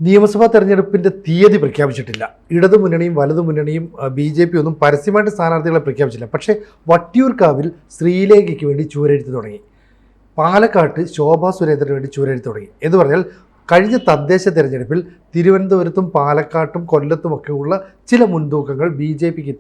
നിയമസഭാ തെരഞ്ഞെടുപ്പിൻ്റെ തീയതി പ്രഖ്യാപിച്ചിട്ടില്ല. ഇടതുമുന്നണിയും വലതുമുന്നണിയും BJP ഒന്നും പരസ്യമായിട്ട് സ്ഥാനാർത്ഥികളെ പ്രഖ്യാപിച്ചില്ല. പക്ഷേ വട്ടിയൂർക്കാവിൽ ശ്രീലേഖയ്ക്ക് വേണ്ടി ചൂരെഴുത്ത് തുടങ്ങി. പാലക്കാട്ട് ശോഭാ സുരേന്ദ്രന് വേണ്ടി ചൂരെഴുത്ത് തുടങ്ങി. എന്ന് പറഞ്ഞാൽ കഴിഞ്ഞ തദ്ദേശ തെരഞ്ഞെടുപ്പിൽ തിരുവനന്തപുരത്തും പാലക്കാട്ടും കൊല്ലത്തുമൊക്കെയുള്ള ചില മുൻതൂക്കങ്ങൾ BJPക്ക്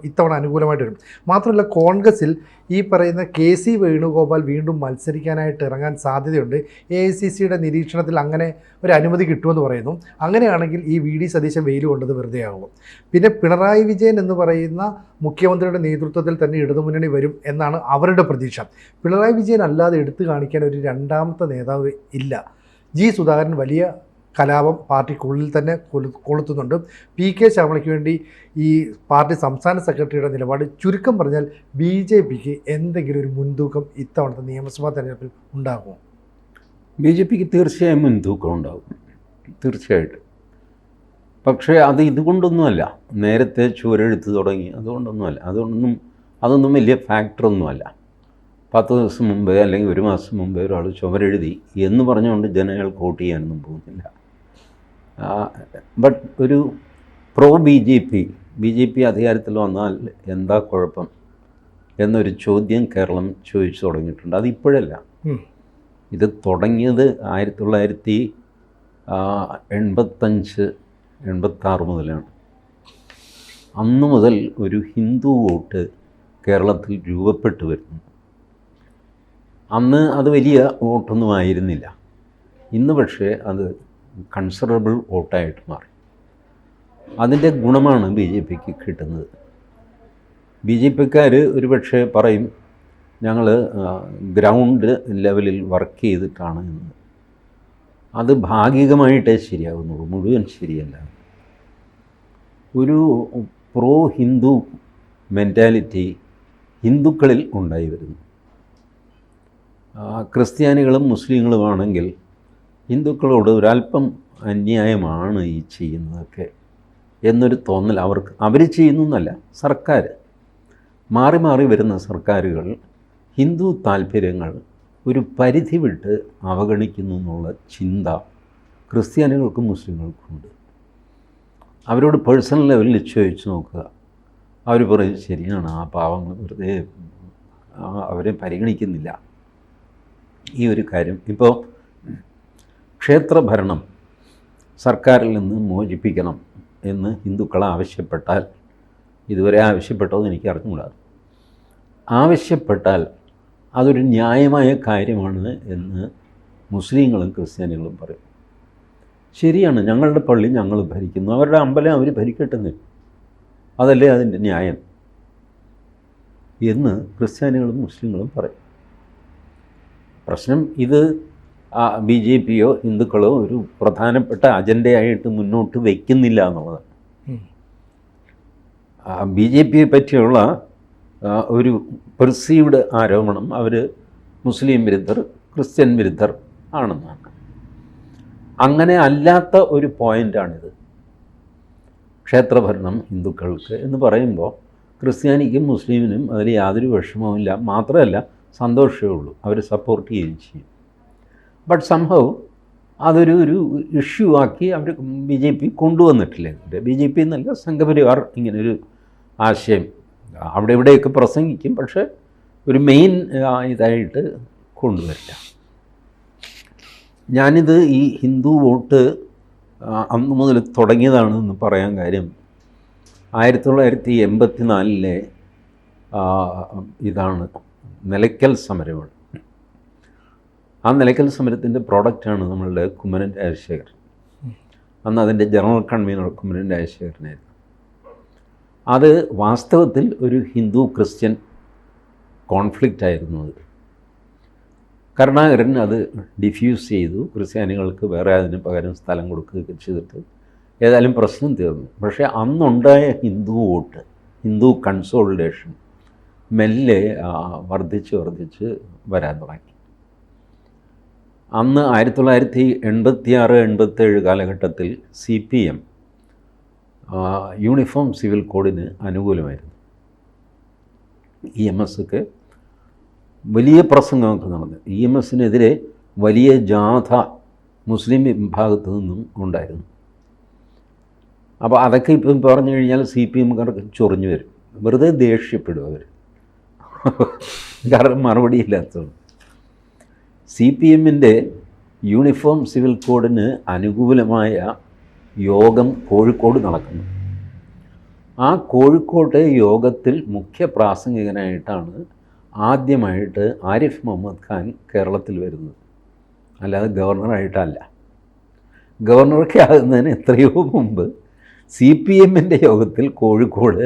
ഇത്തവണ അനുകൂലമായിട്ട് വരും. മാത്രമല്ല കോൺഗ്രസിൽ ഈ പറയുന്ന KC വേണുഗോപാൽ വീണ്ടും മത്സരിക്കാനായിട്ട് ഇറങ്ങാൻ സാധ്യതയുണ്ട്. AICCയുടെ നിരീക്ഷണത്തിൽ അങ്ങനെ ഒരു അനുമതി കിട്ടുമെന്ന് പറയുന്നു. അങ്ങനെയാണെങ്കിൽ ഈ VD സതീശൻ വെയിൽ കൊണ്ടത് വെറുതെയാകും. പിന്നെ പിണറായി വിജയൻ എന്ന് പറയുന്ന മുഖ്യമന്ത്രിയുടെ നേതൃത്വത്തിൽ തന്നെ ഇടതുമുന്നണി വരും എന്നാണ് അവരുടെ പ്രതീക്ഷ. പിണറായി വിജയൻ അല്ലാതെ എടുത്തു കാണിക്കാൻ ഒരു രണ്ടാമത്തെ നേതാവ് ഇല്ല. സുധാകരൻ വലിയ കലാപം പാർട്ടിക്കുള്ളിൽ തന്നെ കൊളുത്തുന്നുണ്ട്. PK ശ്യാമളയ്ക്ക് വേണ്ടി ഈ പാർട്ടി സംസ്ഥാന സെക്രട്ടറിയുടെ നിലപാട് ചുരുക്കം പറഞ്ഞാൽ BJPക്ക് എന്തെങ്കിലും ഒരു മുൻതൂക്കം ഇത്തവണത്തെ നിയമസഭാ തെരഞ്ഞെടുപ്പിൽ ഉണ്ടാകുമോ? BJPക്ക് തീർച്ചയായും മുൻതൂക്കം ഉണ്ടാകും, തീർച്ചയായിട്ടും. പക്ഷേ അത് ഇതുകൊണ്ടൊന്നുമല്ല, നേരത്തെ ചുവരെഴുത്ത് തുടങ്ങി അതുകൊണ്ടൊന്നുമല്ല, അതൊന്നും വലിയ ഫാക്ടറൊന്നുമല്ല. 10 ദിവസം മുമ്പേ അല്ലെങ്കിൽ 1 മാസം മുമ്പേ ഒരാൾ ചുവരെഴുതി എന്ന് പറഞ്ഞുകൊണ്ട് ജനങ്ങൾക്ക് വോട്ട് ചെയ്യാനൊന്നും പോകുന്നില്ല. ബട്ട് ഒരു പ്രോ BJP അധികാരത്തിൽ വന്നാൽ എന്താ കുഴപ്പം എന്നൊരു ചോദ്യം കേരളം ചോദിച്ചു തുടങ്ങിയിട്ടുണ്ട്. അതിപ്പോഴല്ല, ഇത് തുടങ്ങിയത് 1985-86 മുതലാണ്. അന്നു മുതൽ ഒരു ഹിന്ദു വോട്ട് കേരളത്തിൽ രൂപപ്പെട്ടു വരുന്നു. അന്ന് അത് വലിയ വോട്ടൊന്നും ആയിരുന്നില്ല. ഇന്ന് പക്ഷേ അത് കൺസിഡറബിൾ വോട്ടായിട്ട് മാറി. അതിൻ്റെ ഗുണമാണ് BJPക്ക് കിട്ടുന്നത്. BJPക്കാർ ഒരുപക്ഷെ പറയും ഞങ്ങൾ ഗ്രൗണ്ട് ലെവലിൽ വർക്ക് ചെയ്തിട്ടാണ് എന്ന്. അത് ഭാഗികമായിട്ടേ ശരിയാകുന്നുള്ളൂ, മുഴുവൻ ശരിയല്ല. ഒരു പ്രോ ഹിന്ദു മെൻറ്റാലിറ്റി ഹിന്ദുക്കളിൽ ഉണ്ടായി വരുന്നു. ക്രിസ്ത്യാനികളും മുസ്ലിങ്ങളുമാണെങ്കിൽ ഹിന്ദുക്കളോട് ഒരല്പം അന്യായമാണ് ഈ ചെയ്യുന്നതൊക്കെ എന്നൊരു തോന്നൽ അവർ ചെയ്യുന്നു എന്നല്ല, സർക്കാർ മാറി മാറി വരുന്ന സർക്കാരുകൾ ഹിന്ദു താല്പര്യങ്ങൾ ഒരു പരിധി വിട്ട് അവഗണിക്കുന്നു എന്നുള്ള ചിന്ത ക്രിസ്ത്യാനികൾക്കും മുസ്ലിങ്ങൾക്കുമുണ്ട്. അവരോട് പേഴ്സണൽ ലെവലിൽ ചോദിച്ച് നോക്കുക, അവർ പറയും ശരിയാണ്, ആ പാവങ്ങൾ വെറുതെ അവരെ പരിഗണിക്കുന്നില്ല. ഈ ഒരു കാര്യം ഇപ്പോൾ ക്ഷേത്രഭരണം സർക്കാരിൽ നിന്ന് മോചിപ്പിക്കണം എന്ന് ഹിന്ദുക്കൾ ആവശ്യപ്പെട്ടാൽ, ഇതുവരെ ആവശ്യപ്പെട്ടോ എന്ന് എനിക്ക് അറിഞ്ഞുകൂടാ, ആവശ്യപ്പെട്ടാൽ അതൊരു ന്യായമായ കാര്യമാണ് എന്ന് മുസ്ലിങ്ങളും ക്രിസ്ത്യാനികളും പറയും. ശരിയാണ്, ഞങ്ങളുടെ പള്ളി ഞങ്ങൾ ഭരിക്കുന്നു, അവരുടെ അമ്പലം അവർ ഭരിക്കട്ടെന്ന്, അതല്ലേ അതിൻ്റെ ന്യായം എന്ന് ക്രിസ്ത്യാനികളും മുസ്ലിങ്ങളും പറയും. പ്രശ്നം ഇത് BJPയോ ഹിന്ദുക്കളോ ഒരു പ്രധാനപ്പെട്ട അജണ്ടയായിട്ട് മുന്നോട്ട് വയ്ക്കുന്നില്ല എന്നുള്ളതാണ്. BJPയെ പറ്റിയുള്ള ഒരു പെർസീവ്ഡ് ആരോപണം അവർ മുസ്ലിം വിരുദ്ധർ, ക്രിസ്ത്യൻ വിരുദ്ധർ ആണെന്നാണ്. അങ്ങനെ അല്ലാത്ത ഒരു പോയിൻ്റാണിത്. ക്ഷേത്രഭരണം ഹിന്ദുക്കൾക്ക് എന്ന് പറയുമ്പോൾ ക്രിസ്ത്യാനിക്കും മുസ്ലിമിനും അതിൽ യാതൊരു വിഷമവുമില്ല, മാത്രമല്ല സന്തോഷമേ ഉള്ളൂ, അവർ സപ്പോർട്ട് ചെയ്യുകയും ചെയ്യും. ബട്ട് സംഭവം അതൊരു ഇഷ്യൂ ആക്കി അവർ BJP കൊണ്ടുവന്നിട്ടില്ല. BJP എന്നല്ല, സംഘപരിവാർ ഇങ്ങനൊരു ആശയം അവിടെ ഇവിടെയൊക്കെ പ്രസംഗിക്കും, പക്ഷേ ഒരു മെയിൻ ഇതായിട്ട് കൊണ്ടുവരില്ല. ഞാനിത് ഈ ഹിന്ദു വോട്ട് അന്ന് മുതൽ തുടങ്ങിയതാണെന്ന് പറയാൻ കാര്യം 1984 ഇതാണ് നിലയ്ക്കൽ സമരമാണ്. ആ നിലയ്ക്കൽ സമരത്തിൻ്റെ പ്രോഡക്റ്റാണ് നമ്മളുടെ കുമ്മനം രാജശേഖരൻ. അന്ന് അതിൻ്റെ ജനറൽ കൺവീനർ കുമ്മനം രാജശേഖരനായിരുന്നു. അത് വാസ്തവത്തിൽ ഒരു ഹിന്ദു ക്രിസ്ത്യൻ കോൺഫ്ലിക്റ്റ് ആയിരുന്നു. അത് കരുണാകരൻ അത് ഡിഫ്യൂസ് ചെയ്തു, ക്രിസ്ത്യാനികൾക്ക് വേറെ അതിന് പകരം സ്ഥലം കൊടുക്കുകയൊക്കെ ചെയ്തിട്ട് ഏതായാലും പ്രശ്നം തീർന്നു. പക്ഷേ അന്നുണ്ടായ ഹിന്ദു വോട്ട്, ഹിന്ദു കൺസോളിഡേഷൻ മെല്ലെ വർദ്ധിച്ച് വരാൻ തുടങ്ങി. അന്ന് 1986-87 കാലഘട്ടത്തിൽ CPM യൂണിഫോം സിവിൽ കോഡിന് അനുകൂലമായിരുന്നു. EMS ഒക്കെ വലിയ പ്രസംഗമൊക്കെ നടന്നു. EMSനെതിരെ വലിയ ജാഥ മുസ്ലിം വിഭാഗത്തു നിന്നും ഉണ്ടായിരുന്നു. അപ്പോൾ അതൊക്കെ ഇപ്പം പറഞ്ഞു കഴിഞ്ഞാൽ CPM-കാർക്ക് ചൊറിഞ്ഞു വരും, വെറുതെ ദേഷ്യപ്പെടും അവർ, കാരണം മറുപടി ഇല്ലാത്തതുകൊണ്ട്. CPM-ൻ്റെ യൂണിഫോം സിവിൽ കോഡിന് അനുകൂലമായ യോഗം കോഴിക്കോട് നടക്കുന്നു. ആ കോഴിക്കോട്ടെ യോഗത്തിൽ മുഖ്യ പ്രാസംഗികനായിട്ടാണ് ആദ്യമായിട്ട് ആരിഫ് മുഹമ്മദ് ഖാൻ കേരളത്തിൽ വരുന്നത്, അല്ലാതെ ഗവർണറായിട്ടല്ല. ഗവർണറൊക്കെ ആകുന്നതിന് എത്രയോ മുമ്പ് CPM-ൻ്റെ യോഗത്തിൽ കോഴിക്കോട്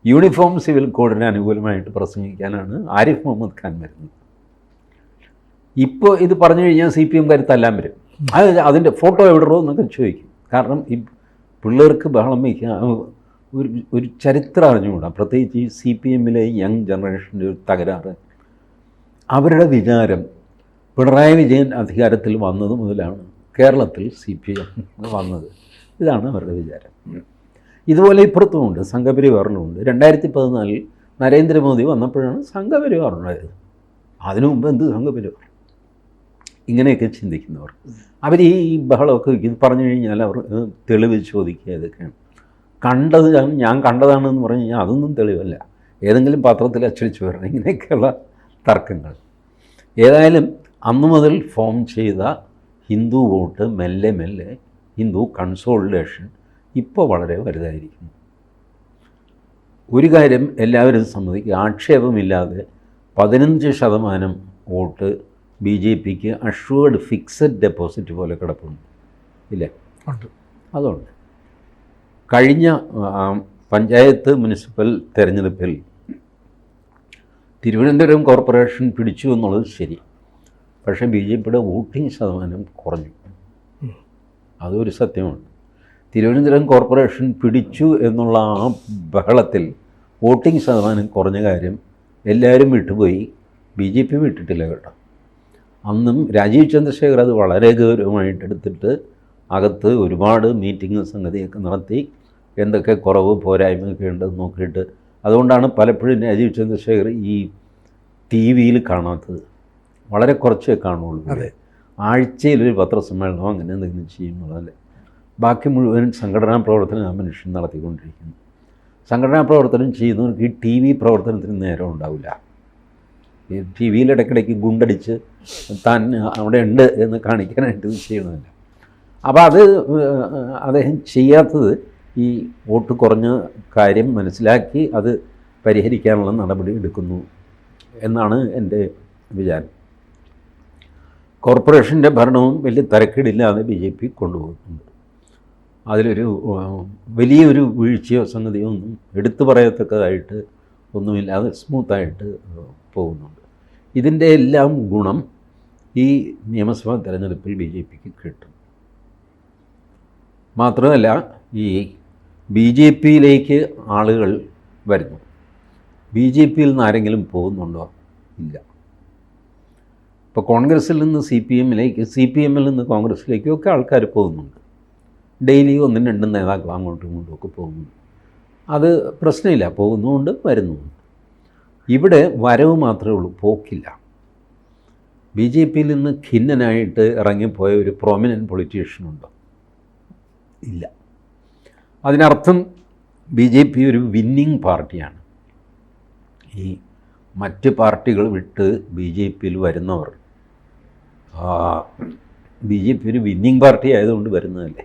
യൂണിഫോം സിവിൽ കോഡിന് അനുകൂലമായിട്ട് പ്രസംഗിക്കാനാണ് ആരിഫ് മുഹമ്മദ് ഖാൻ വരുന്നത്. ഇപ്പോൾ ഇത് പറഞ്ഞു കഴിഞ്ഞാൽ CPM-കാർ തല്ലാൻ വരും, അതിൻ്റെ ഫോട്ടോ എവിടെയോ എന്നൊക്കെ ചോദിക്കും. കാരണം ഈ പിള്ളേർക്ക് ബഹളം വയ്ക്കുക, ഒരു ചരിത്രം അറിഞ്ഞുകൂടാ. പ്രത്യേകിച്ച് ഈ CPM-ലെ യങ് ജനറേഷൻ്റെ ഒരു തകരാറ്, അവരുടെ വിചാരം പിണറായി വിജയൻ അധികാരത്തിൽ വന്നത് മുതലാണ് കേരളത്തിൽ CPM വന്നത്, ഇതാണ് അവരുടെ വിചാരം. ഇതുപോലെ ഇപ്പുറത്തുമുണ്ട്, സംഘപരിവാറിലുമുണ്ട്. 2014 നരേന്ദ്രമോദി വന്നപ്പോഴാണ് സംഘപരിവാർ ഉണ്ടായത്. അതിനു മുമ്പ് എന്ത് സംഘപരിവാർ? ഇങ്ങനെയൊക്കെ ചിന്തിക്കുന്നവർ, അവർ ഈ ബഹളമൊക്കെ ഇത് പറഞ്ഞു കഴിഞ്ഞാൽ അവർ തെളിവ് ചോദിക്കുക. ഇതൊക്കെയാണ് കണ്ടത്, ഞാൻ കണ്ടതാണെന്ന് പറഞ്ഞു കഴിഞ്ഞാൽ അതൊന്നും തെളിവല്ല, ഏതെങ്കിലും പത്രത്തിൽ അച്ചടിച്ച് വരണം, ഇങ്ങനെയൊക്കെയുള്ള തർക്കങ്ങൾ. ഏതായാലും അന്നു മുതൽ ഫോം ചെയ്ത ഹിന്ദു വോട്ട് മെല്ലെ മെല്ലെ ഹിന്ദു കൺസോളിഡേഷൻ ഇപ്പോൾ വളരെ വലുതായിരിക്കുന്നു. ഒരു കാര്യം എല്ലാവരും സമ്മതിക്കുക, ആക്ഷേപമില്ലാതെ 15% വോട്ട് BJP-ക്ക് അഷ്വേർഡ് ഫിക്സഡ് ഡെപ്പോസിറ്റ് പോലെ കിടപ്പുണ്ട്, ഇല്ലേ? അതുകൊണ്ട് കഴിഞ്ഞ പഞ്ചായത്ത് മുനിസിപ്പൽ തെരഞ്ഞെടുപ്പിൽ തിരുവനന്തപുരം കോർപ്പറേഷൻ പിടിച്ചു എന്നുള്ളത് ശരി, പക്ഷേ BJP-യുടെ വോട്ടിംഗ് ശതമാനം കുറഞ്ഞു, അതൊരു സത്യമാണ്. തിരുവനന്തപുരം കോർപ്പറേഷൻ പിടിച്ചു എന്നുള്ള ആ ബഹളത്തിൽ വോട്ടിംഗ് ശതമാനം കുറഞ്ഞ കാര്യം എല്ലാവരും വിട്ടുപോയി, BJP വിട്ടിട്ടില്ല കേട്ടോ. അന്നും രാജീവ് ചന്ദ്രശേഖർ അത് വളരെ ഗൗരവമായിട്ട് എടുത്തിട്ട് അകത്ത് ഒരുപാട് മീറ്റിംഗ് സംഗതിയൊക്കെ നടത്തി, എന്തൊക്കെ കുറവ് പോരായ്മയൊക്കെ ഉണ്ടെന്ന് നോക്കിയിട്ട്. അതുകൊണ്ടാണ് പലപ്പോഴും രാജീവ് ചന്ദ്രശേഖർ ഈ TV-യിൽ കാണാത്തത്, വളരെ കുറച്ചേ കാണുള്ളൂ. ആഴ്ചയിലൊരു പത്രസമ്മേളനം അങ്ങനെ എന്തെങ്കിലും ചെയ്യുന്നതല്ലേ. ബാക്കി മുഴുവൻ സംഘടനാ പ്രവർത്തനം ആ മനുഷ്യൻ നടത്തിക്കൊണ്ടിരിക്കുന്നു. സംഘടനാ പ്രവർത്തനം ചെയ്യുന്നവർക്ക് ഈ TV പ്രവർത്തനത്തിന് നേരം ഉണ്ടാവില്ല. ഈ TV-യിൽ ഇടയ്ക്കിടയ്ക്ക് ഗുണ്ടടിച്ച് താൻ അവിടെ ഉണ്ട് എന്ന് കാണിക്കാനായിട്ട് ചെയ്യണമില്ല. അപ്പോൾ അദ്ദേഹം ചെയ്യാത്തത് ഈ വോട്ട് കുറഞ്ഞ കാര്യം മനസ്സിലാക്കി അത് പരിഹരിക്കാനുള്ള നടപടി എടുക്കുന്നു എന്നാണ് എൻ്റെ വിചാരം. കോർപ്പറേഷൻ്റെ ഭരണവും വലിയ തരക്കേടില്ലാതെ BJP കൊണ്ടുപോകുന്നുണ്ട്. അതിലൊരു വലിയൊരു വീഴ്ചയോ സംഗതിയോ ഒന്നും എടുത്തു പറയത്തക്കതായിട്ട് ഒന്നുമില്ലാതെ സ്മൂത്തായിട്ട് പോകുന്നുണ്ട്. ഇതിൻ്റെ എല്ലാം ഗുണം ഈ നിയമസഭാ തെരഞ്ഞെടുപ്പിൽ BJP-ക്ക് കിട്ടും. മാത്രമല്ല ഈ BJP-യിലേക്ക് ആളുകൾ വരുന്നു. BJP-യിൽ നിന്ന് ആരെങ്കിലും പോകുന്നുണ്ടോ? ഇല്ല. ഇപ്പോൾ കോൺഗ്രസ്സിൽ നിന്ന് CPM-ലേക്ക്, CPM-ൽ നിന്ന് കോൺഗ്രസ്സിലേക്കും ഒക്കെ ആൾക്കാർ പോകുന്നുണ്ട്. ഡെയിലി 1-2 നേതാക്കൾ അങ്ങോട്ടും ഇങ്ങോട്ടും ഒക്കെ പോകുന്നുണ്ട്. അത് പ്രശ്നമില്ല, പോകുന്നുമുണ്ട് വരുന്നുമുണ്ട്. ഇവിടെ വരവ് മാത്രമേ ഉള്ളൂ, പോക്കില്ല. BJP-യിൽ നിന്ന് ഖിന്നനായിട്ട് ഇറങ്ങിപ്പോയ ഒരു പ്രോമിനൻറ്റ് പൊളിറ്റീഷ്യനുണ്ടോ? ഇല്ല. അതിനർത്ഥം BJP ഒരു വിന്നിങ് പാർട്ടിയാണ്. ഈ മറ്റ് പാർട്ടികൾ വിട്ട് BJP-യിൽ വരുന്നവർ BJP ഒരു വിന്നിങ് പാർട്ടി ആയതുകൊണ്ട് വരുന്നതല്ലേ,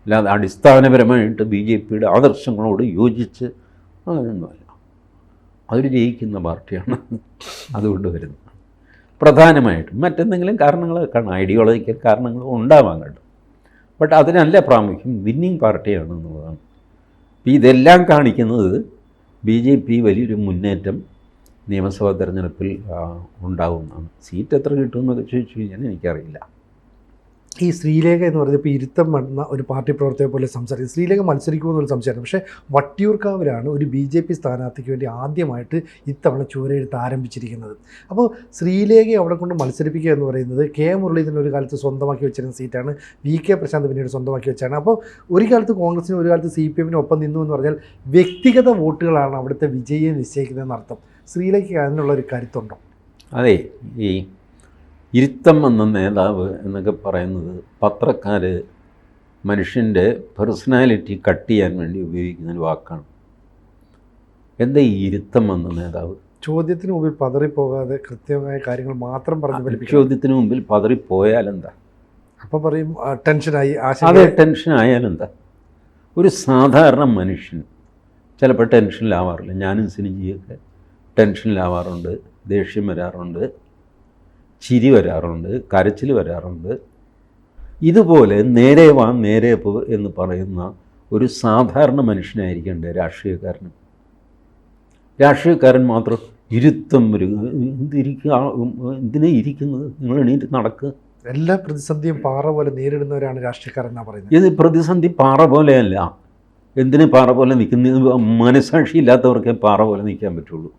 അല്ലാതെ അടിസ്ഥാനപരമായിട്ട് BJP-യുടെ ആദർശങ്ങളോട് യോജിച്ച് അങ്ങനെയൊന്നുമല്ല. അതൊരു ജയിക്കുന്ന പാർട്ടിയാണ്, അതുകൊണ്ട് വരുന്നത്. പ്രധാനമായിട്ടും മറ്റെന്തെങ്കിലും കാരണങ്ങളൊക്കെ കാണും, ഐഡിയോളജിക്കൽ കാരണങ്ങൾ ഉണ്ടാവാൻ കേട്ടോ, ബട്ട് അതിനല്ല പ്രാമുഖ്യം, വിന്നിങ് പാർട്ടിയാണ് എന്നുള്ളതാണ്. ഇതെല്ലാം കാണിക്കുന്നത് BJP വലിയൊരു മുന്നേറ്റം നിയമസഭാ തെരഞ്ഞെടുപ്പിൽ ഉണ്ടാകുന്നതാണ്. സീറ്റ് എത്ര കിട്ടുമെന്നൊക്കെ ചോദിച്ചു കഴിഞ്ഞാൽ എനിക്കറിയില്ല. ഈ ശ്രീലേഖ എന്ന് പറയുന്നത് ഇപ്പോൾ ഇരുത്തം വന്ന ഒരു പാർട്ടി പ്രവർത്തകരെ പോലെ സംസാരിക്കും. ശ്രീലേഖ മത്സരിക്കുമെന്നൊരു സംശയമായിരുന്നു. പക്ഷേ വട്ടിയൂർക്കാവിലാണ് ഒരു BJP സ്ഥാനാർത്ഥിക്ക് വേണ്ടി ആദ്യമായിട്ട് ഇത്തവണ ചുവരെഴുത്ത് ആരംഭിച്ചിരിക്കുന്നത്. അപ്പോൾ ശ്രീലേഖയെ അവിടെ കൊണ്ട് മത്സരിപ്പിക്കുക എന്ന് പറയുന്നത് കെ മുരളീധരൻ ഒരു കാലത്ത് സ്വന്തമാക്കി വെച്ചിരുന്ന സീറ്റാണ്, VK പ്രശാന്ത് പിന്നീട് സ്വന്തമാക്കി വെച്ചാണ്. അപ്പോൾ ഒരു കാലത്ത് കോൺഗ്രസിനും ഒരു കാലത്ത് CPM-നും ഒപ്പം നിന്നു എന്ന് പറഞ്ഞാൽ വ്യക്തിഗത വോട്ടുകളാണ് അവിടുത്തെ വിജയിയെ നിശ്ചയിക്കുന്നതെന്ന് അർത്ഥം. ശ്രീലേഖയ്ക്ക് അതിനുള്ള ഒരു കരുത്തുണ്ടോ? അതെ, ഈ ഇരുത്തം എന്ന നേതാവ് എന്നൊക്കെ പറയുന്നത് പത്രക്കാർ മനുഷ്യൻ്റെ പേഴ്സണാലിറ്റി കട്ട് ചെയ്യാൻ വേണ്ടി ഉപയോഗിക്കുന്ന ഒരു വാക്കാണ്. എന്താ ഈ ഇരുത്തം എന്ന നേതാവ്? ചോദ്യത്തിന് മുമ്പിൽ പതറിപ്പോകാതെ കൃത്യമായ കാര്യങ്ങൾ മാത്രം പറഞ്ഞു ഫലിപ്പിക്കും. ചോദ്യത്തിന് മുമ്പിൽ പതറിപ്പോയാലെന്താ? അപ്പം പറയും ടെൻഷനായി, അതെ, ടെൻഷനായാലെന്താ? ഒരു സാധാരണ മനുഷ്യൻ ചിലപ്പോൾ ടെൻഷനിലാവാറില്ല. ഞാനും സിനിജിയൊക്കെ ടെൻഷനിലാവാറുണ്ട്, ദേഷ്യം വരാറുണ്ട്, ചിരി വരാറുണ്ട്, കരച്ചിൽ വരാറുണ്ട്. ഇതുപോലെ നേരെ വാ നേരെ പോ എന്ന് പറയുന്ന ഒരു സാധാരണ മനുഷ്യനായിരിക്കണ്ടേ രാഷ്ട്രീയക്കാരൻ. രാഷ്ട്രീയക്കാരൻ മാത്രം ഇരുത്തം വരിക, എന്തിനാ ഇരിക്കുന്നത്, നിങ്ങൾ എണീറ്റ് നടക്കുക. എല്ലാ പ്രതിസന്ധിയും പാറ പോലെ നേരിടുന്നവരാണ് രാഷ്ട്രീയക്കാരെന്നാണ് പറയുന്നത്. ഇത് പ്രതിസന്ധി പാറ പോലെയല്ല. എന്തിന് പാറ പോലെ നിൽക്കുന്നത്? മനസാക്ഷി ഇല്ലാത്തവർക്കേ പാറ പോലെ നിൽക്കാൻ പറ്റുള്ളൂ.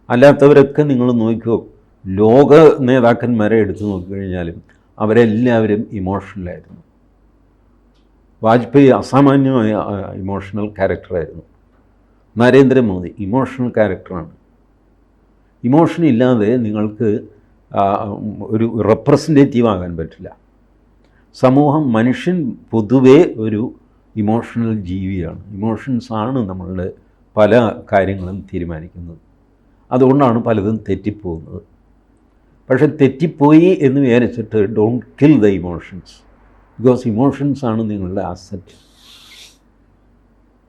അല്ലാത്തവരൊക്കെ നിങ്ങൾ നോക്കിയോ, ലോക നേതാക്കന്മാരെ എടുത്തു നോക്കിക്കഴിഞ്ഞാലും അവരെല്ലാവരും ഇമോഷണലായിരുന്നു. വാജ്പേയി അസാമാന്യമായ ഇമോഷണൽ ക്യാരക്ടറായിരുന്നു. നരേന്ദ്രമോദി ഇമോഷണൽ ക്യാരക്ടറാണ്. ഇമോഷൻ ഇല്ലാതെ നിങ്ങൾക്ക് ഒരു റെപ്രസെൻറ്റേറ്റീവ് ആകാൻ പറ്റില്ല. സമൂഹം, മനുഷ്യൻ പൊതുവേ ഒരു ഇമോഷണൽ ജീവിയാണ്. ഇമോഷൻസാണ് നമ്മളുടെ പല കാര്യങ്ങളും തീരുമാനിക്കുന്നത്. അതുകൊണ്ടാണ് പലതും തെറ്റിപ്പോകുന്നത്. പക്ഷെ തെറ്റിപ്പോയി എന്ന് വിചാരിച്ചിട്ട് don't kill the emotions, because ഇമോഷൻസാണ് നിങ്ങളുടെ അസറ്റ്.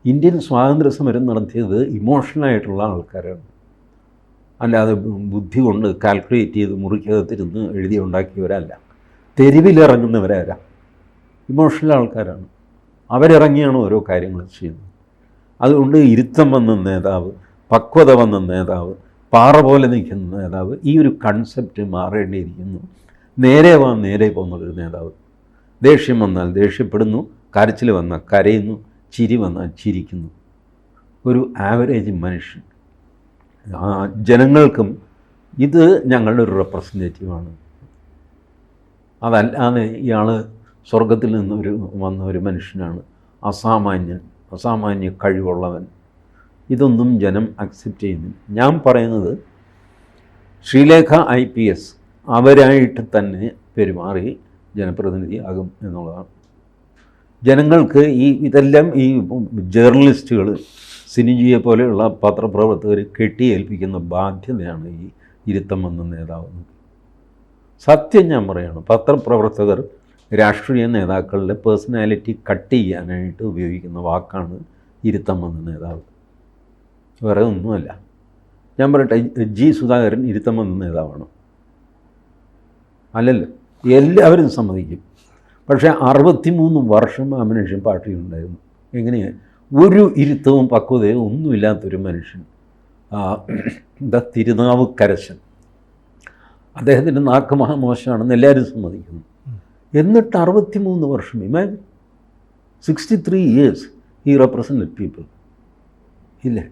ഇന്ത്യൻ സ്വാതന്ത്ര്യ സമരം നടത്തിയത് ഇമോഷണലായിട്ടുള്ള ആൾക്കാരാണ്, അല്ലാതെ ബുദ്ധി കൊണ്ട് കാൽക്കുലേറ്റ് ചെയ്ത് മുറിക്കകത്തിരുന്ന് എഴുതി ഉണ്ടാക്കിയവരല്ല. തെരുവിലിറങ്ങുന്നവരല്ല, ഇമോഷണൽ ആൾക്കാരാണ്. അവരിറങ്ങിയാണ് ഓരോ കാര്യങ്ങൾ ചെയ്യുന്നത്. അതുകൊണ്ട് ഇരുത്തം വന്ന നേതാവ്, പക്വത വന്ന നേതാവ്, പാറ പോലെ നിൽക്കുന്ന നേതാവ്, ഈ ഒരു കൺസെപ്റ്റ് മാറേണ്ടിയിരിക്കുന്നു. നേരെ വാ നേരെ പോകുന്നൊരു നേതാവ്. ദേഷ്യം വന്നാൽ ദേഷ്യപ്പെടുന്നു, കരച്ചിൽ വന്നാൽ കരയുന്നു, ചിരി വന്നാൽ ചിരിക്കുന്നു. ഒരു ആവറേജ് മനുഷ്യൻ. ജനങ്ങൾക്കും ഇത് ഞങ്ങളുടെ ഒരു റെപ്രസെൻറ്റേറ്റീവാണ്. അതല്ലാതെ ഇയാൾ സ്വർഗത്തിൽ നിന്ന് വന്ന ഒരു മനുഷ്യനാണ്, അസാമാന്യൻ, അസാമാന്യ കഴിവുള്ളവൻ, ഇതൊന്നും ജനം അക്സെപ്റ്റ് ചെയ്യുന്നില്ല. ഞാൻ പറയുന്നത് ശ്രീലേഖ IPS അവരായിട്ട് തന്നെ പെരുമാറി ജനപ്രതിനിധിയാകും എന്നുള്ളതാണ്. ജനങ്ങൾക്ക് ഇതെല്ലാം ഈ ജേർണലിസ്റ്റുകൾ, സിനിജിയെ പോലെയുള്ള പത്രപ്രവർത്തകർ കെട്ടിയേൽപ്പിക്കുന്ന ബാധ്യതയാണ് ഈ ഇരുത്തം വന്ന നേതാവ്. സത്യം ഞാൻ പറയുകയാണ്, പത്രപ്രവർത്തകർ രാഷ്ട്രീയ നേതാക്കളുടെ പേഴ്സണാലിറ്റി കട്ട് ചെയ്യാനായിട്ട് ഉപയോഗിക്കുന്ന വാക്കാണ് ഇരുത്തം വന്ന നേതാവ്. വേറെ ഒന്നുമല്ല. ഞാൻ പറയട്ടെ, G. സുധാകരൻ ഇരുത്തം വന്ന നേതാവാണ്? അല്ലല്ലോ, എല്ലാവരും സമ്മതിക്കും. പക്ഷേ 63 വർഷം ആ മനുഷ്യൻ പാർട്ടിയിലുണ്ടായിരുന്നു. എങ്ങനെയാണ്? ഒരു ഇരുത്തവും പക്വതയും ഒന്നുമില്ലാത്തൊരു മനുഷ്യൻ. എന്താ തിരുനാവുക്കരശൻ, അദ്ദേഹത്തിൻ്റെ നാക്ക് മഹാമോശമാണെന്ന് എല്ലാവരും സമ്മതിക്കുന്നു. എന്നിട്ട് 63 വർഷം, imagine, 63 years he represented people. ഇല്ലേ?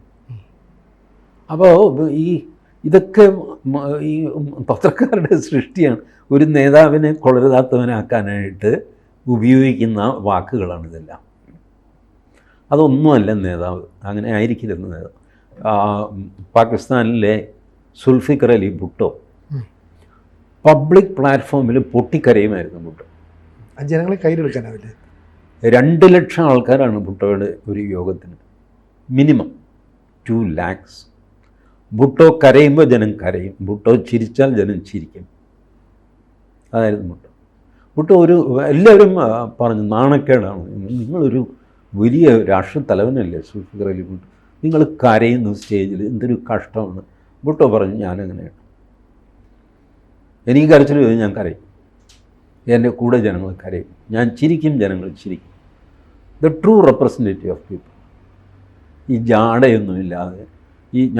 അപ്പോൾ ഇതൊക്കെ ഈ പത്രക്കാരുടെ സൃഷ്ടിയാണ്. ഒരു നേതാവിനെ കൊള്ളരുതാത്തവനാക്കാനായിട്ട് ഉപയോഗിക്കുന്ന വാക്കുകളാണിതെല്ലാം. അതൊന്നുമല്ല നേതാവ്, അങ്ങനെ ആയിരിക്കില്ലെന്ന് നേതാവ്. പാകിസ്ഥാനിലെ സുൽഫിക്കർ അലി ഭുട്ടോ പബ്ലിക് പ്ലാറ്റ്ഫോമിൽ പൊട്ടിക്കരയുമായിരുന്നു. ഭുട്ടോ ജനങ്ങളെ കയ്യിലെടുക്കാനാവില്ലേ? 2 ലക്ഷം ആൾക്കാരാണ് ഭുട്ടോയുടെ ഒരു യോഗത്തിന്, മിനിമം 2 lakhs. ഭുട്ടോ കരയുമ്പോൾ ജനം കരയും, ഭുട്ടോ ചിരിച്ചാൽ ജനം ചിരിക്കും. അതായിരുന്നു ഭുട്ടോ. ഭുട്ടോ എല്ലാവരും പറഞ്ഞു നാണക്കേടാണ്, നിങ്ങളൊരു വലിയ രാഷ്ട്രത്തലവനല്ലേ സുൽഫിക്കർ അലി ഭുട്ടോ, നിങ്ങൾ കരയുന്നു സ്റ്റേജിൽ, എന്തൊരു കഷ്ടമാണ്. ഭുട്ടോ പറഞ്ഞു, ഞാനങ്ങനെയാണ്, എനിക്ക് കരച്ചിൽ വരും, ഞാൻ കരയും, എൻ്റെ കൂടെ ജനങ്ങൾ കരയും, ഞാൻ ചിരിക്കും, ജനങ്ങൾ ചിരിക്കും. The true representative of people. ഈ ജാടയൊന്നുമില്ലാതെ,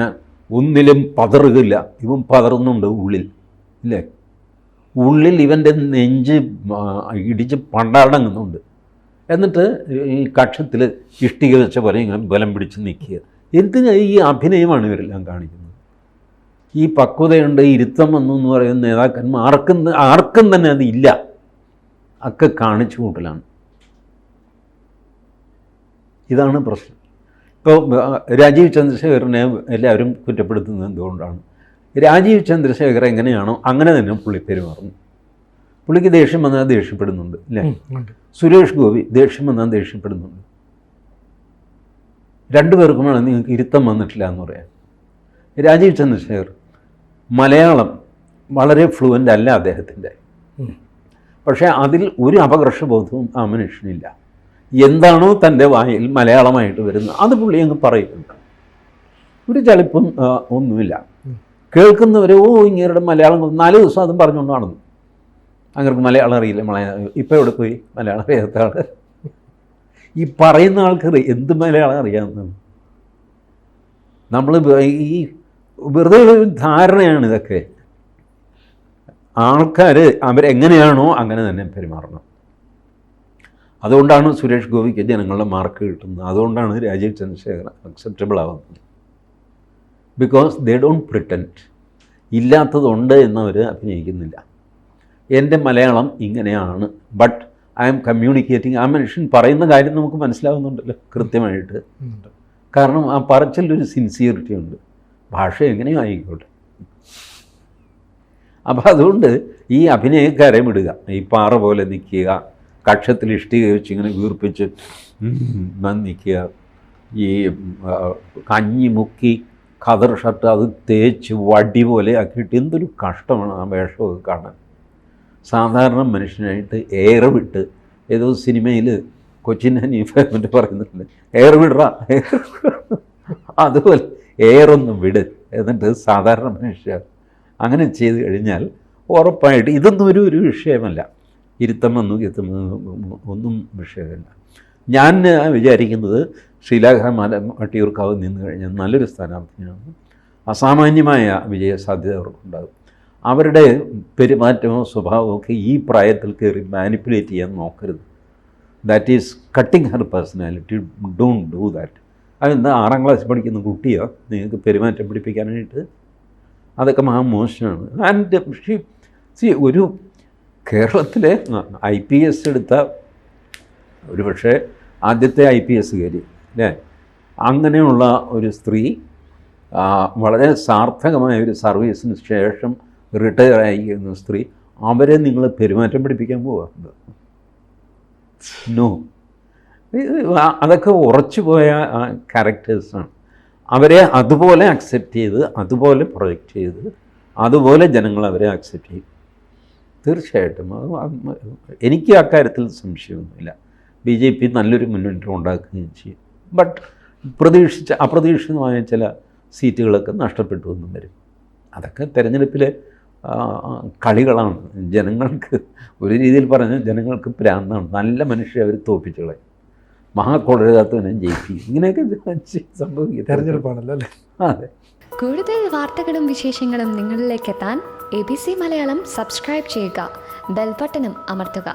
ഞാൻ ഒന്നിലും പതറുകയില്ല. ഇവൻ പതറുന്നുണ്ട് ഉള്ളിൽ, ഇല്ലേ? ഉള്ളിൽ ഇവൻ്റെ നെഞ്ച് ഇടിച്ച് പണ്ടാടങ്ങുന്നുണ്ട്. എന്നിട്ട് ഈ കക്ഷത്തിൽ ഇഷ്ടിക വെച്ച പോലെ ഇങ്ങനെ ബലം പിടിച്ച് നിൽക്കുക. എന്തിനാ ഈ അഭിനയമാണ് ഇവരെല്ലാം കാണിക്കുന്നത്? ഈ പക്വതയുണ്ട്, ഇരുത്തം വന്നു എന്ന് പറയുന്ന നേതാക്കന്മാർ ആർക്കും തന്നെ അതില്ല. ഒക്കെ കാണിച്ചു കൂട്ടലാണ്. ഇതാണ് പ്രശ്നം. ഇപ്പോൾ രാജീവ് ചന്ദ്രശേഖരനെ എല്ലാവരും കുറ്റപ്പെടുത്തുന്നത് എന്തുകൊണ്ടാണ്? രാജീവ് ചന്ദ്രശേഖർ എങ്ങനെയാണോ അങ്ങനെ തന്നെ പുള്ളി പെരുമാറുന്നു. പുള്ളിക്ക് ദേഷ്യം വന്നാൽ ദേഷ്യപ്പെടുന്നുണ്ട് അല്ലേ? സുരേഷ് ഗോപി ദേഷ്യം വന്നാൽ ദേഷ്യപ്പെടുന്നുണ്ട്. രണ്ടുപേർക്കുമാണ് നിങ്ങൾക്ക് ഇരുത്തം വന്നിട്ടില്ല എന്ന് പറയാം. രാജീവ് ചന്ദ്രശേഖർ മലയാളം വളരെ ഫ്ലുവൻ്റ് അല്ല അദ്ദേഹത്തിൻ്റെ, പക്ഷേ അതിൽ ഒരു അപകർഷബോധവും ആ മനുഷ്യനില്ല. എന്താണോ തൻ്റെ വായിൽ മലയാളമായിട്ട് വരുന്നത് അത് പുള്ളി അങ്ങ് പറയുന്നുണ്ട്. ഒരു ചളിപ്പും ഒന്നുമില്ല. കേൾക്കുന്നവർ ഇങ്ങേരുടെ മലയാളം 4 ദിവസം അതും പറഞ്ഞുകൊണ്ട് നടന്നു. അങ്ങനെ മലയാളം അറിയില്ല, ഇപ്പോൾ എവിടെ പോയി മലയാളം അറിയാത്ത ആൾ? ഈ പറയുന്ന ആൾക്ക് എന്ത് മലയാളം അറിയാവുന്നതാണ്? നമ്മൾ ഈ വെറുതെ ഒരു ധാരണയാണ് ഇതൊക്കെ. ആൾക്കാർ അവരെങ്ങനെയാണോ അങ്ങനെ തന്നെ പെരുമാറണം. അതുകൊണ്ടാണ് സുരേഷ് ഗോപിക്ക് ജനങ്ങളുടെ മാർക്ക് കിട്ടുന്നത്. അതുകൊണ്ടാണ് രാജീവ് ചന്ദ്രശേഖർ അക്സെപ്റ്റബിൾ ആവുന്നത്. Because they don't pretend. ഇല്ലാത്തതുണ്ട് എന്നവർ അഭിനയിക്കുന്നില്ല. എൻ്റെ മലയാളം ഇങ്ങനെയാണ്, ബട്ട് ഐ എം കമ്മ്യൂണിക്കേറ്റിംഗ്. ആ മനുഷ്യൻ പറയുന്ന കാര്യം നമുക്ക് മനസ്സിലാവുന്നുണ്ടല്ലോ കൃത്യമായിട്ട്. കാരണം ആ പറച്ചിലൊരു സിൻസിയറിറ്റി ഉണ്ട്. ഭാഷ എങ്ങനെയും ആയിക്കോട്ടെ. അപ്പോൾ അതുകൊണ്ട് ഈ അഭിനയക്കാരെ വിടുക. ഈ പാറ പോലെ നിൽക്കുക, കക്ഷത്തിൽ ഇഷ്ടിക വെച്ച് ഇങ്ങനെ വീർപ്പിച്ച് നിൽക്കുക, ഈ കഞ്ഞി മുക്കി ഖദർ ഷർട്ട് അത് തേച്ച് വടി പോലെ ആക്കിയിട്ട് എന്തൊരു കഷ്ടമാണ് ആ വേഷമൊക്കെ കാണാൻ. സാധാരണ മനുഷ്യനായിട്ട് എയർ വിട്ട് ഏതോ സിനിമയിൽ കൊച്ചിൻ ഹനീഫ എന്നിട്ട് പറയുന്നുണ്ട്, എയർ വിടറ, അതുപോലെ എയറൊന്നും വിട്, എന്നിട്ട് സാധാരണ മനുഷ്യർ അങ്ങനെ ചെയ്ത് കഴിഞ്ഞാൽ ഉറപ്പായിട്ട് ഇതൊന്നും ഒരു വിഷയമല്ല. ഇരുത്തം വന്നു ഇരുത്തം ഒന്നും വിഷയമല്ല. ഞാൻ വിചാരിക്കുന്നത് വട്ടിയൂർക്കാവ് നിന്ന് കഴിഞ്ഞാൽ നല്ലൊരു സ്ഥാനാർത്ഥിയാണ്. അസാമാന്യമായ വിജയസാധ്യത അവർക്കുണ്ടാകും. അവരുടെ പെരുമാറ്റമോ സ്വഭാവമോ ഒക്കെ ഈ പ്രായത്തിൽ കയറി മാനിപ്പുലേറ്റ് ചെയ്യാൻ നോക്കരുത്. That is cutting Har personality. Don't do that. അതെന്താ 6ാം ക്ലാസ്സിൽ പഠിക്കുന്ന കുട്ടിയോ നിങ്ങൾക്ക് പെരുമാറ്റം പിടിപ്പിക്കാനായിട്ട്? അതൊക്കെ മോശമാണ്. ആൻഡ് ഒരു കേരളത്തിലെ IPS എടുത്ത ഒരു പക്ഷേ ആദ്യത്തെ IPS കാരി അല്ലേ, അങ്ങനെയുള്ള ഒരു സ്ത്രീ വളരെ സാർത്ഥകമായ ഒരു സർവീസിന് ശേഷം റിട്ടയർ ആയിരിക്കുന്ന സ്ത്രീ, അവരെ നിങ്ങൾ പെരുമാറ്റം പഠിപ്പിക്കാൻ പോവുക? നോ. അതൊക്കെ ഉറച്ചു പോയ ക്യാരക്ടേഴ്സാണ്. അവരെ അതുപോലെ അക്സെപ്റ്റ് ചെയ്ത്, അതുപോലെ പ്രൊജക്റ്റ് ചെയ്ത്, അതുപോലെ ജനങ്ങൾ അവരെ അക്സെപ്റ്റ് ചെയ്യും. തീർച്ചയായിട്ടും എനിക്ക് അക്കാര്യത്തിൽ സംശയമൊന്നുമില്ല. BJP നല്ലൊരു മുന്നേറ്റം ഉണ്ടാക്കുകയും ചെയ്യും. ബട്ട് അപ്രതീക്ഷിതമായ ചില സീറ്റുകളൊക്കെ നഷ്ടപ്പെട്ടു എന്നും വരും. അതൊക്കെ തിരഞ്ഞെടുപ്പിലെ കളികളാണ്. ജനങ്ങൾക്ക് ഒരു രീതിയിൽ പറഞ്ഞാൽ ജനങ്ങൾക്ക് പ്രാന്താണ്. നല്ല മനുഷ്യരെ അവർ തോൽപ്പിച്ചു കളയും. മഹാകൊടരാത്തവനെ ജയിപ്പിക്കും. ഇങ്ങനെയൊക്കെ സംഭവിക്കും. തെരഞ്ഞെടുപ്പാണല്ലോ അല്ലേ? അതെ. കൂടുതൽ വാർത്തകളും വിശേഷങ്ങളും നിങ്ങളിലേക്ക് എത്താൻ ABC മലയാളം സബ്സ്ക്രൈബ് ചെയ്യുക, ബെൽ ബട്ടണും അമർത്തുക.